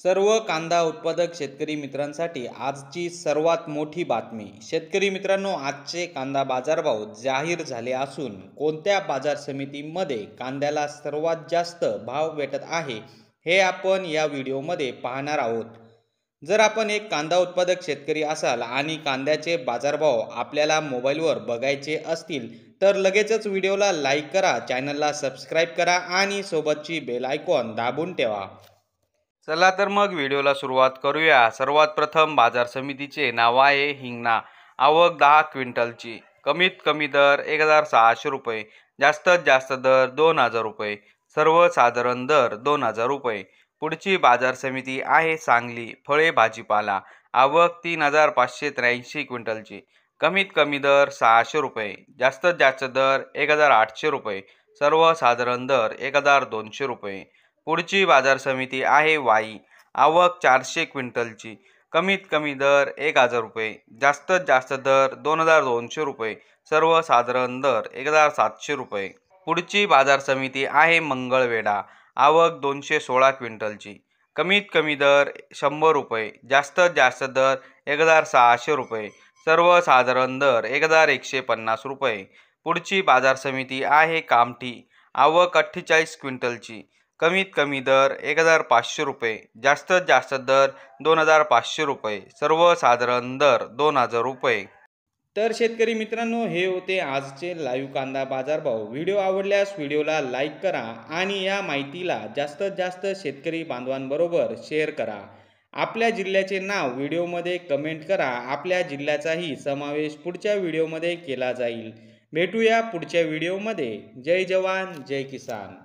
सर्व कांदा उत्पादक शेतकरी मित्रांसाठी आजची सर्वात मोठी बातमी। शेतकरी मित्रांनो, आजचे कांदा बाजारभाव जाहीर झाले असून कोणत्या बाजार समितीमध्ये कांद्याला सर्वात जास्त भाव भेटत आहे हे आपण या व्हिडिओमध्ये पाहणार आहोत। जर आपण एक कांदा उत्पादक शेतकरी असाल आणि कांद्याचे बाजारभाव आपल्याला मोबाईलवर बघायचे असतील तर लगेचच व्हिडिओला लाईक करा, चॅनलला सबस्क्राईब करा आणि सोबतची बेल आयकॉन दाबून ठेवा। चला तर मग व्हिडिओला सुरुवात करूया। सर्वात प्रथम बाजार समितीचे नाव आहे हिंगणा। आवक 10 क्विंटलची। कमीत कमी दर 1600 रुपये, जास्तीत जास्त दर 2000 रुपये, सर्वसाधारण दर 2000 रुपये। पुढची बाजार समिती आहे सांगली। फळे भाजीपाला। आवक 3583 क्विंटलची। कमीत कमी दर 600 रुपये, जास्तीत जास्त दर 1800 रुपये, सर्वसाधारण दर 1200 रुपये। पुढची बाजार समिती आहे वाई। आवक 400 क्विंटलची। कमीत कमी दर 1000 रुपये, जास्तीत जास्त दर 2200 रुपये, सर्वसाधारण दर 1700 रुपये। पुढची बाजार समिती आहे मंगळवेढा। आवक 216 क्विंटलची। कमीत कमी दर 100 रुपये, जास्तीत जास्त दर 1600 रुपये, सर्वसाधारण दर 1150 रुपये। पुढची बाजार समिती आहे कामठी। आवक 48 क्विंटलची। कमीत कमी दर 1500 रुपये, जास्तीत जास्त दर 2500 रुपये, सर्वसाधारण दर 2000 रुपये। तर शेतकरी मित्रांनो, हे होते आजचे लाईव्ह कांदा बाजारभाव। व्हिडिओ आवडल्यास व्हिडिओला लाईक करा आणि या माहितीला जास्तीत जास्त शेतकरी बांधवांबरोबर शेअर करा। आपल्या जिल्ह्याचे नाव व्हिडिओमध्ये कमेंट करा। आपल्या जिल्ह्याचाही समावेश पुढच्या व्हिडिओमध्ये केला जाईल। भेटूया पुढच्या व्हिडिओमध्ये। जय जवान जय किसान।